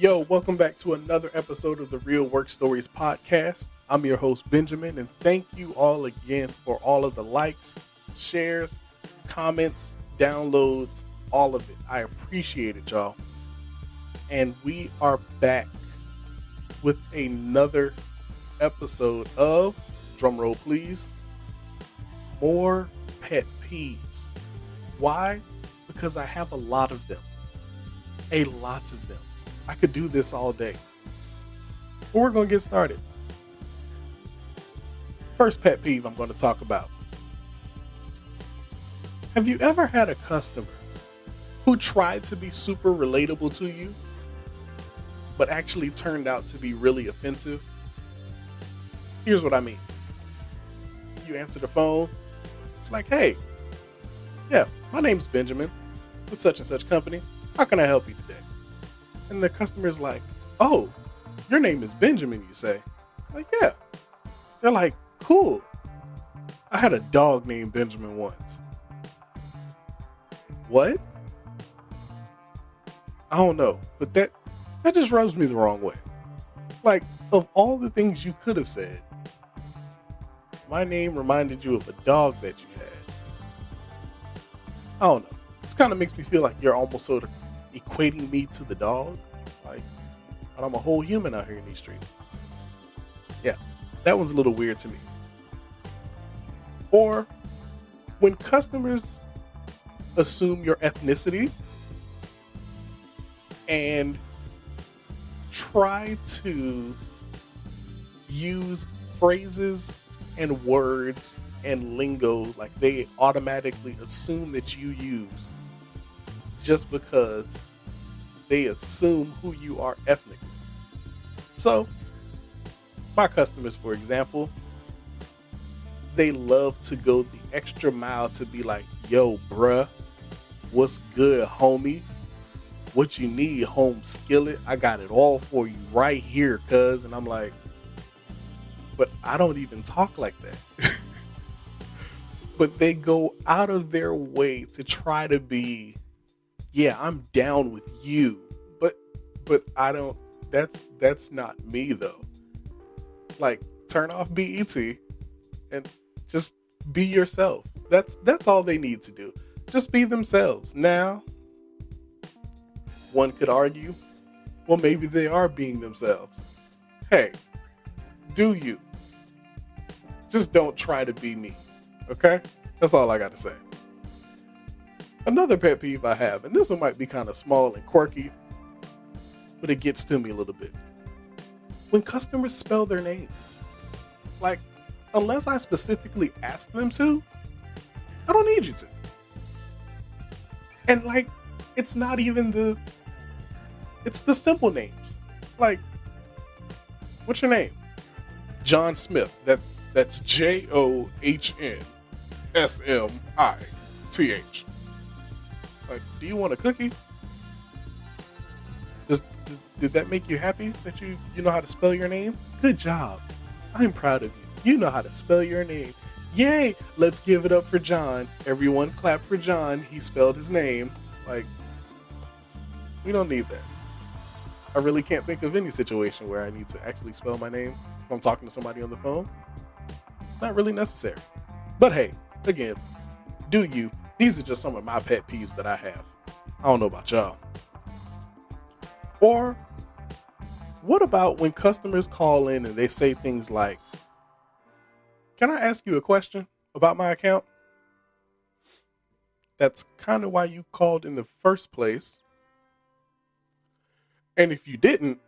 Yo, welcome back to another episode of the Real Work Stories podcast. I'm your host, Benjamin, and thank you all again for all of the likes, shares, comments, downloads, all of it. I appreciate it, y'all. And we are back with another episode of, drumroll please, more pet peeves. Why? Because I have a lot of them. A lot of them. I could do this all day. But we're going to get started. First pet peeve I'm going to talk about. Have you ever had a customer who tried to be super relatable to you, but actually turned out to be really offensive? Here's what I mean. You answer the phone. It's like, hey, yeah, my name's Benjamin with such and such company. How can I help you today? And the customer's like, oh, your name is Benjamin, you say? Like, yeah. They're like, cool. I had a dog named Benjamin once. What? I don't know, but that just rubs me the wrong way. Like, of all the things you could have said, my name reminded you of a dog that you had. I don't know. This kind of makes me feel like you're almost sort of equating me to the dog. Like, but I'm a whole human out here in these streets. Yeah, that one's a little weird to me. Or when customers assume your ethnicity and try to use phrases and words and lingo like they automatically assume that you use just because they assume who you are ethnically. So, my customers, for example, they love to go the extra mile to be like, yo, bruh, what's good, homie? What you need, home skillet? I got it all for you right here, cuz. And I'm like, but I don't even talk like that. But they go out of their way to try to be, yeah, I'm down with you, but I don't. That's not me though. Like, turn off BET and just be yourself. That's all they need to do. Just be themselves. Now, one could argue, well, maybe they are being themselves. Hey, do you? Just don't try to be me. Okay? That's all I got to say. Another pet peeve I have, and this one might be kind of small and quirky, but it gets to me a little bit. When customers spell their names, like, unless I specifically ask them to, I don't need you to. And like, it's not even it's the simple names. Like, what's your name? John Smith. That's JOHNSMITH. Like, do you want a cookie? Does that make you happy that you know how to spell your name? Good job. I'm proud of you. You know how to spell your name. Yay! Let's give it up for John. Everyone clap for John. He spelled his name. Like, we don't need that. I really can't think of any situation where I need to actually spell my name if I'm talking to somebody on the phone. It's not really necessary. But hey, again, do you? These are just some of my pet peeves that I have. I don't know about y'all. Or what about when customers call in and they say things like, can I ask you a question about my account? That's kind of why you called in the first place. And if you didn't,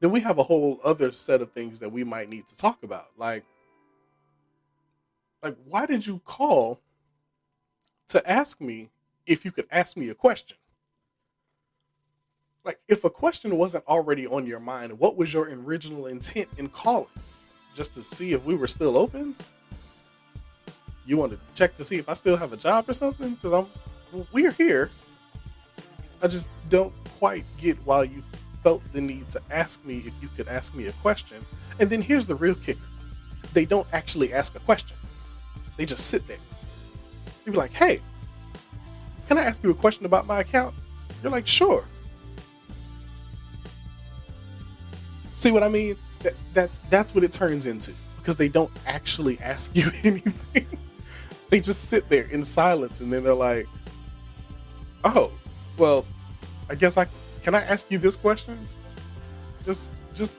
then we have a whole other set of things that we might need to talk about. Like why did you call to ask me if you could ask me a question? Like, if a question wasn't already on your mind, what was your original intent in calling? Just to see if we were still open? You want to check to see if I still have a job or something? Because we're here. I just don't quite get why you felt the need to ask me if you could ask me a question. And then here's the real kicker. They don't actually ask a question. They just sit there. They'd be like, hey, can I ask you a question about my account? You're like, sure. See what I mean? That's what it turns into, because they don't actually ask you anything. They just sit there in silence, and then they're like, "Oh, well, I guess I can I ask you this question? Just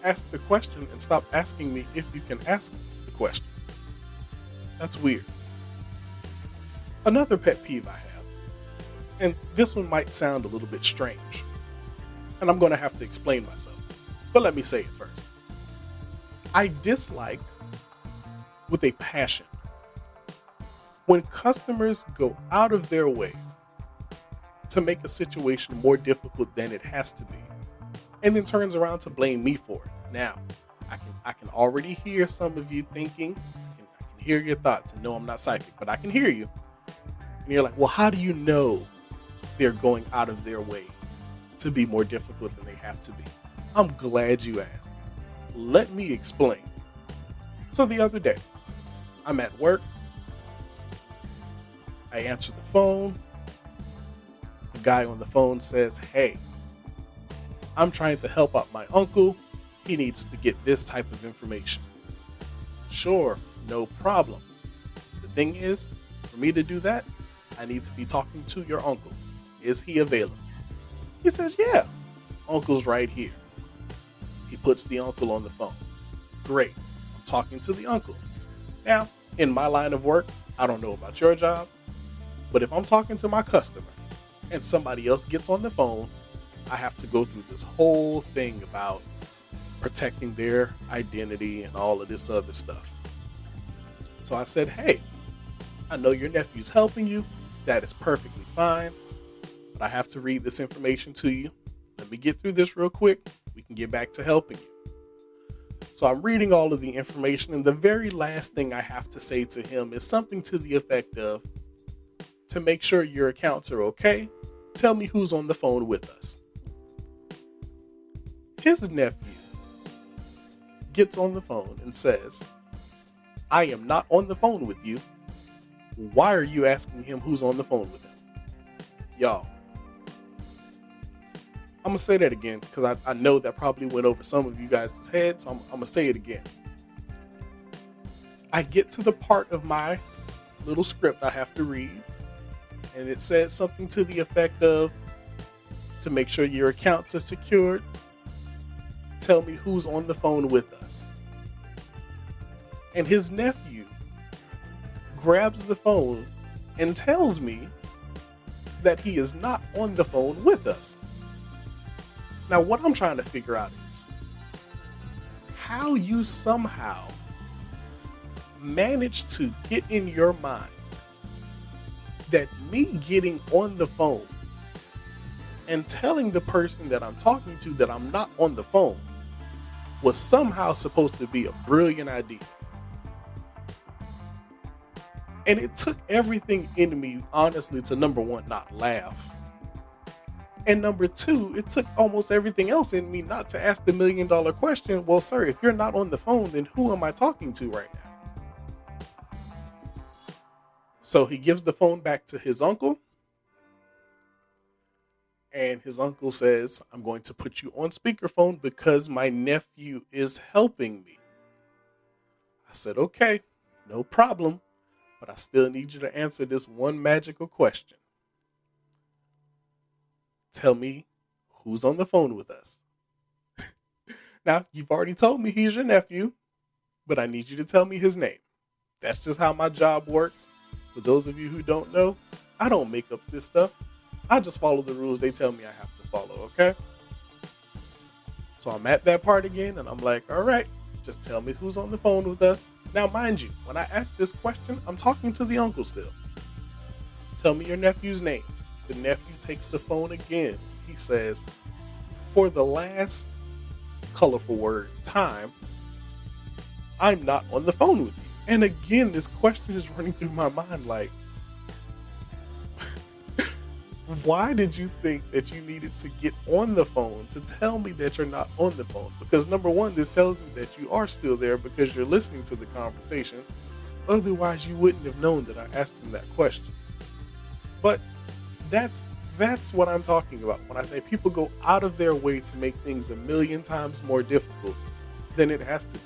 ask the question and stop asking me if you can ask the question." That's weird. Another pet peeve I have, and this one might sound a little bit strange, and I'm going to have to explain myself, but let me say it first. I dislike, with a passion, when customers go out of their way to make a situation more difficult than it has to be, and then turns around to blame me for it. Now, I can already hear some of you thinking, and I can hear your thoughts, and no, I'm not psychic, but I can hear you. And you're like, well, how do you know they're going out of their way to be more difficult than they have to be? I'm glad you asked. Let me explain. So the other day, I'm at work. I answer the phone. The guy on the phone says, "Hey, I'm trying to help out my uncle. He needs to get this type of information." Sure, no problem. The thing is, for me to do that, I need to be talking to your uncle. Is he available? He says, "Yeah, uncle's right here." He puts the uncle on the phone. Great. I'm talking to the uncle. Now, in my line of work, I don't know about your job, but if I'm talking to my customer and somebody else gets on the phone, I have to go through this whole thing about protecting their identity and all of this other stuff. So I said, "Hey, I know your nephew's helping you. That is perfectly fine, but I have to read this information to you. Let me get through this real quick. We can get back to helping you." So I'm reading all of the information, and the very last thing I have to say to him is something to the effect of, "To make sure your accounts are okay, tell me who's on the phone with us." His nephew gets on the phone and says, "I am not on the phone with you. Why are you asking him who's on the phone with him?" Y'all, I'm going to say that again, because I know that probably went over some of you guys' heads, so I'm going to say it again. I get to the part of my little script I have to read, and it says something to the effect of, "To make sure your accounts are secured, tell me who's on the phone with us." And his nephew grabs the phone and tells me that he is not on the phone with us. Now, what I'm trying to figure out is how you somehow manage to get in your mind that me getting on the phone and telling the person that I'm talking to that I'm not on the phone was somehow supposed to be a brilliant idea. And it took everything in me, honestly, to number one, not laugh. And number two, it took almost everything else in me not to ask the $1 million question. Well, sir, if you're not on the phone, then who am I talking to right now? So he gives the phone back to his uncle. And his uncle says, "I'm going to put you on speakerphone because my nephew is helping me." I said, "Okay, no problem, but I still need you to answer this one magical question. Tell me who's on the phone with us." Now, you've already told me he's your nephew, but I need you to tell me his name. That's just how my job works. For those of you who don't know, I don't make up this stuff. I just follow the rules they tell me I have to follow, okay? So I'm at that part again, and I'm like, all right, just tell me who's on the phone with us. Now, mind you, when I ask this question, I'm talking to the uncle still. Tell me your nephew's name. The nephew takes the phone again. He says, "For the last," colorful word, "time, I'm not on the phone with you." And again, this question is running through my mind like, why did you think that you needed to get on the phone to tell me that you're not on the phone? Because number one, this tells me that you are still there because you're listening to the conversation. Otherwise, you wouldn't have known that I asked him that question. But that's what I'm talking about when I say people go out of their way to make things 1,000,000 times more difficult then it has to be.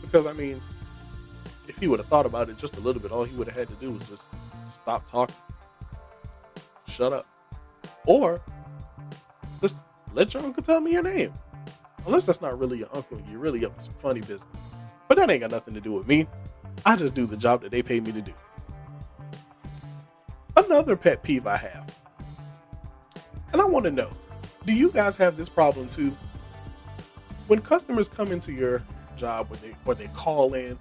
Because, I mean, if he would have thought about it just a little bit, all he would have had to do was just stop talking. Shut up. Or just let your uncle tell me your name. Unless that's not really your uncle, you're really up to some funny business. But that ain't got nothing to do with me. I just do the job that they pay me to do. Another pet peeve I have, and I want to know, do you guys have this problem too? When customers come into your job, or they call in,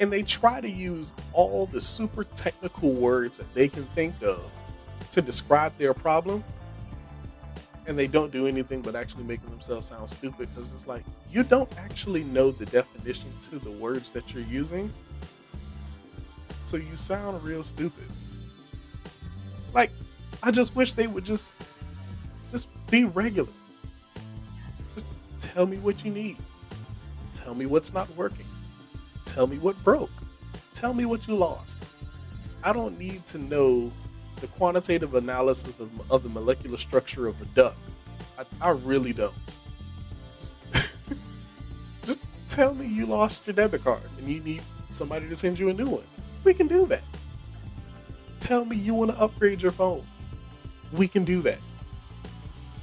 and they try to use all the super technical words that they can think of to describe their problem, and they don't do anything but actually making themselves sound stupid, because it's like, you don't actually know the definition to the words that you're using, so you sound real stupid. Like, I just wish they would just be regular. Just tell me what you need. Tell me what's not working. Tell me what broke. Tell me what you lost. I don't need to know the quantitative analysis of the molecular structure of a duck. I really don't. Just tell me you lost your debit card and you need somebody to send you a new one. We can do that. Tell me you want to upgrade your phone. We can do that.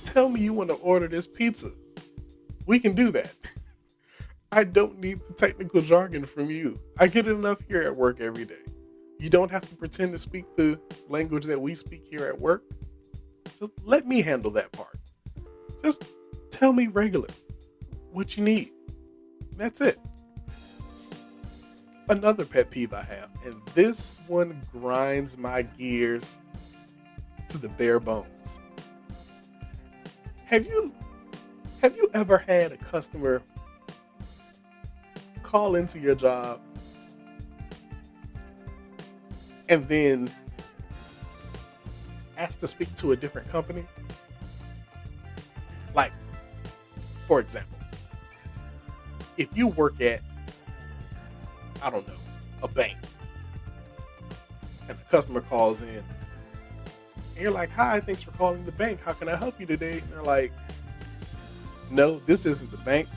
Tell me you want to order this pizza. We can do that. I don't need the technical jargon from you. I get it enough here at work every day. You don't have to pretend to speak the language that we speak here at work. Just let me handle that part. Just tell me regular what you need. That's it. Another pet peeve I have, and this one grinds my gears to the bare bones. Have you ever had a customer call into your job and then ask to speak to a different company? Like, for example, if you work at, I don't know, a bank, and the customer calls in, and you're like, "Hi, thanks for calling the bank. How can I help you today?" And they're like, "No, this isn't the bank.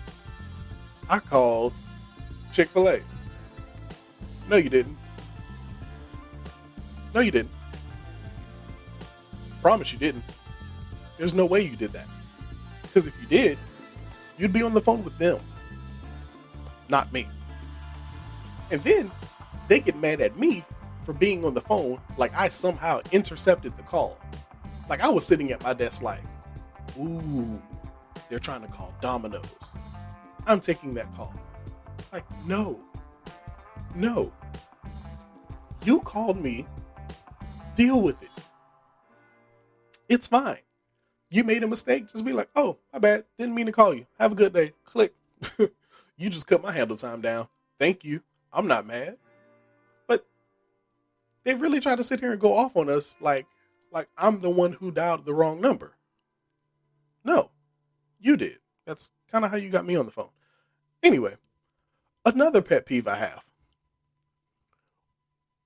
I called Chick-fil-A." "No, you didn't." "No, you didn't." "Promise you didn't. There's no way you did that. Because if you did, you'd be on the phone with them, not me." And then they get mad at me for being on the phone like I somehow intercepted the call. Like I was sitting at my desk like, "Ooh, they're trying to call Domino's. I'm taking that call." Like, no. You called me. Deal with it. It's fine. You made a mistake. Just be like, "Oh, my bad. Didn't mean to call you. Have a good day." Click. You just cut my handle time down. Thank you. I'm not mad. But they really try to sit here and go off on us like I'm the one who dialed the wrong number. No, you did. That's kind of how you got me on the phone. Anyway, another pet peeve I have.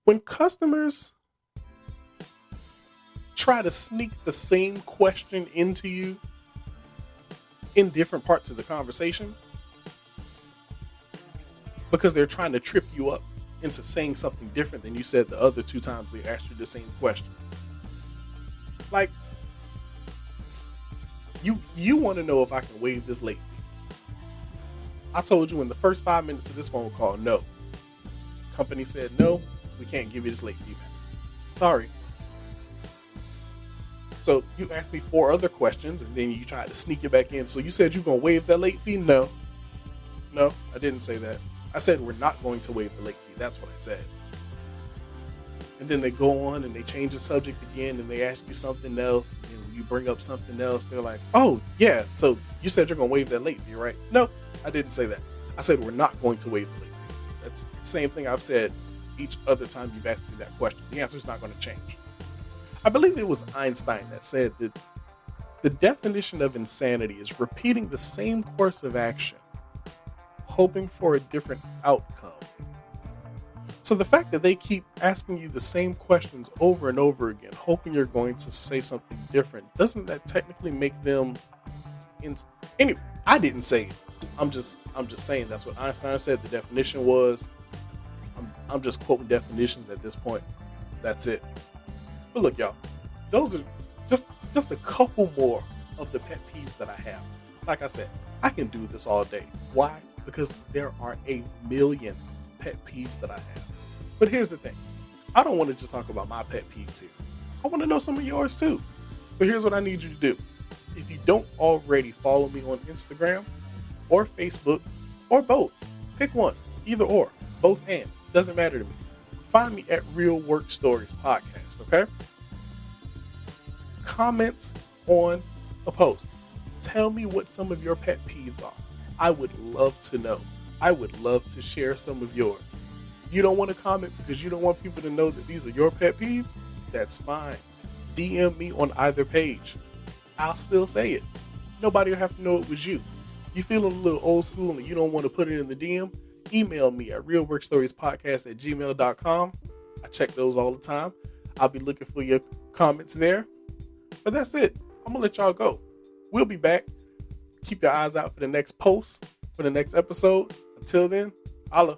When customers try to sneak the same question into you in different parts of the conversation, because they're trying to trip you up into saying something different than you said the other two times they asked you the same question. Like, you want to know if I can waive this late fee. I told you in the first 5 minutes of this phone call, no. Company said, "No, we can't give you this late fee back. Sorry." So you asked me 4 other questions and then you tried to sneak it back in. "So you said you're going to waive that late fee?" No, I didn't say that. I said we're not going to waive the late fee. That's what I said. And then they go on and they change the subject again and they ask you something else. And when you bring up something else, they're like, "Oh, yeah, so you said you're going to waive that late fee, right?" No, I didn't say that. I said we're not going to waive the late fee. That's the same thing I've said each other time you've asked me that question. The answer is not going to change. I believe it was Einstein that said that the definition of insanity is repeating the same course of action, hoping for a different outcome. So the fact that they keep asking you the same questions over and over again, hoping you're going to say something different, doesn't that technically make them... Anyway, I didn't say it. I'm just saying that's what Einstein said the definition was. I'm just quoting definitions at this point. That's it. But look, y'all, those are just just a couple more of the pet peeves that I have. Like I said, I can do this all day. Why? Because there are a million pet peeves that I have. But here's the thing. I don't want to just talk about my pet peeves here. I want to know some of yours too. So here's what I need you to do. If you don't already follow me on Instagram or Facebook or both, pick one, either or, both and, doesn't matter to me. Find me at Real Work Stories Podcast, okay? Comment on a post. Tell me what some of your pet peeves are. I would love to know. I would love to share some of yours. You don't want to comment because you don't want people to know that these are your pet peeves? That's fine. DM me on either page. I'll still say it. Nobody will have to know it was you. You feel a little old school and you don't want to put it in the DM? Email me at realworkstoriespodcast@gmail.com. I check those all the time. I'll be looking for your comments there. But that's it. I'm going to let y'all go. We'll be back. Keep your eyes out for the next post, for the next episode. Until then, holla.